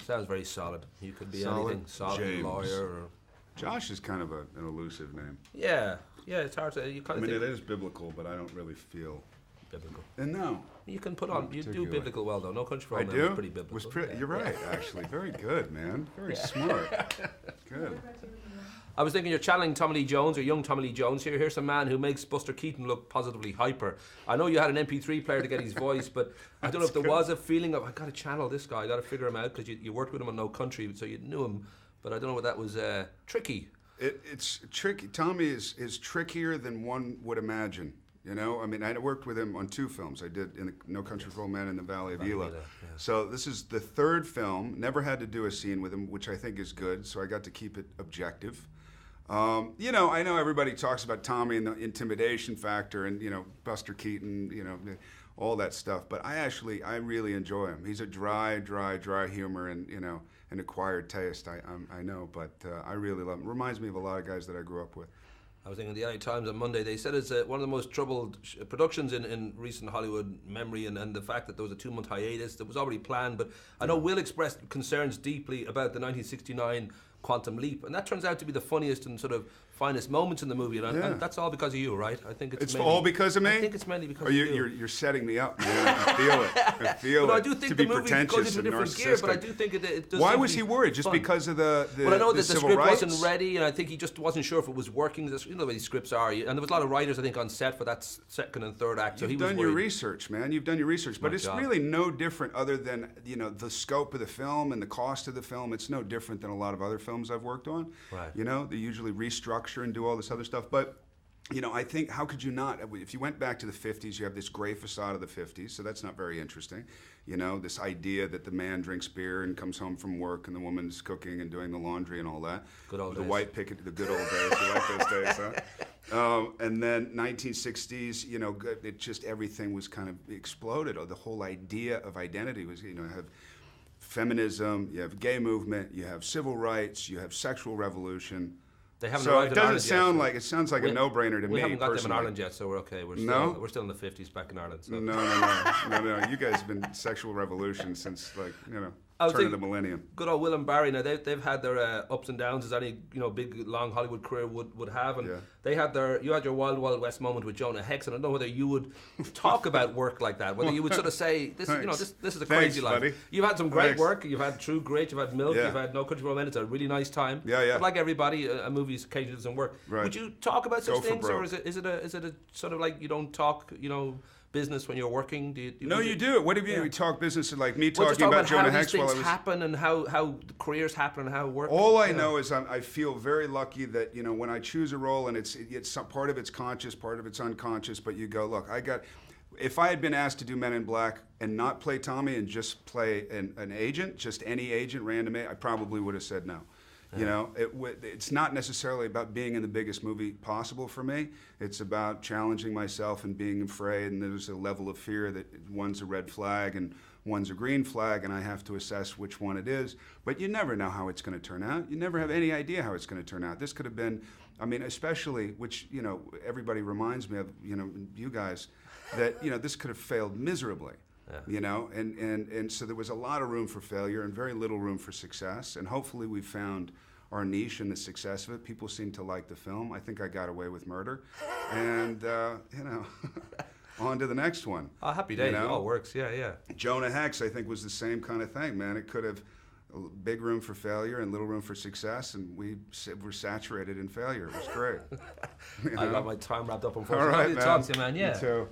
Sounds very solid. You could be Solid anything. Solid James. lawyer. Or... Josh is kind of an elusive name. Yeah, it's hard to. You kind I of mean, think it is biblical, but I don't really feel. biblical. And no. You can put on. You do particularly. biblical well though. No Country for I Old Men do? was pretty biblical. Yeah. You're right, actually. Very good, man. Very smart. Good. I was thinking you're channeling Tommy Lee Jones or young Tommy Lee Jones here. Here's a man who makes Buster Keaton look positively hyper. I know you had an MP3 player to get his voice, but I don't know if there was a feeling of, I got to channel this guy, I got to figure him out, because you worked with him on No Country, so you knew him, but I don't know what that was tricky. It's tricky. Tommy is trickier than one would imagine. You know, I mean, I worked with him on 2 films. I did in No Country for Old Men and The Valley of Elah. Yeah. So this is the 3rd film. Never had to do a scene with him, which I think is good. So I got to keep it objective. You know, I know everybody talks about Tommy and the intimidation factor and, you know, Buster Keaton, you know, all that stuff. But I really enjoy him. He's a dry humor and, you know, an acquired taste, I know. But I really love him. Reminds me of a lot of guys that I grew up with. I was thinking the LA Times on Monday, they said it's one of the most troubled productions in recent Hollywood memory, and the fact that there was a 2-month hiatus that was already planned. But I know Will expressed concerns deeply about the 1969 Quantum Leap, and that turns out to be the funniest and sort of finest moments in the movie, and that's all because of you, right? I think it's mainly, all because of me? I think it's mainly because of you. You're setting me up, man. I feel it. I feel but it. I do think to the be movie pretentious goes into a and different gear, but I do think it does. Why seem was to he be worried? Just fun. because of the Well, I know that the civil script rights? wasn't ready, and I think he just wasn't sure if it was working. You know the way these scripts are, and there was a lot of writers, I think, on set for that 2nd and 3rd act. So You've he was done your research, man. You've done your research, but My it's job. really no different, other than the scope of the film and the cost of the film. It's no different than a lot of other films I've worked on. Right. You know, they usually restructure and do all this other stuff, but. You know, I think, how could you not? If you went back to the 50s, you have this gray facade of the 50s, so that's not very interesting. You know, this idea that the man drinks beer and comes home from work and the woman's cooking and doing the laundry and all that. Good old the days. White picket, the good old days. You like those days, huh? And then 1960s, you know, it just, everything was kind of exploded. Or the whole idea of identity was, you know, have feminism, you have gay movement, you have civil rights, you have sexual revolution. They haven't So arrived it in doesn't Ireland sound yet, like it sounds like a no-brainer to me. We haven't got them in personally. Ireland yet, so we're okay. We're still in the 50s back in Ireland. So. No. You guys have been sexual revolution since, like, you know, turn of the millennium. Good old Will and Barry. Now they've had their ups and downs as any big long Hollywood career would have, and they had you had your Wild Wild West moment with Jonah Hex, and I don't know whether you would talk about work like that, whether you would sort of say this is a crazy life. Buddy. You've had some great work. You've had True Grit. You've had Milk. Yeah. You've had No Country for Old Men. It's a really nice time. Yeah. But like everybody, a movie occasionally doesn't work. Right. Would you talk about such Go for things, or broke. is it a sort of like you don't talk business when you're working? No, you do. What have you? We talk business, like me Well, just talking talk about Jonah how Hex these while I things was. happen and how the careers happen and how it works. All I know is I feel very lucky that when I choose a role and it's part of it's conscious, part of it's unconscious, but you go, look, if I had been asked to do Men in Black and not play Tommy and just play an agent, just any agent, random, I probably would have said no. You know, it's not necessarily about being in the biggest movie possible for me. It's about challenging myself and being afraid, and there's a level of fear that one's a red flag and one's a green flag, and I have to assess which one it is. But you never know how it's going to turn out. You never have any idea how it's going to turn out. This could have been, I mean, especially, which, everybody reminds me of, you guys, that, this could have failed miserably. Yeah. And so there was a lot of room for failure and very little room for success. And hopefully we found our niche and the success of it. People seem to like the film. I think I got away with murder. And, on to the next one. Oh, happy days. It all works. Yeah. Jonah Hex, I think, was the same kind of thing, man. It could have big room for failure and little room for success, and we were saturated in failure. It was great. I got my time wrapped up, unfortunately. All right, man. Talk to you, man. Yeah. You too.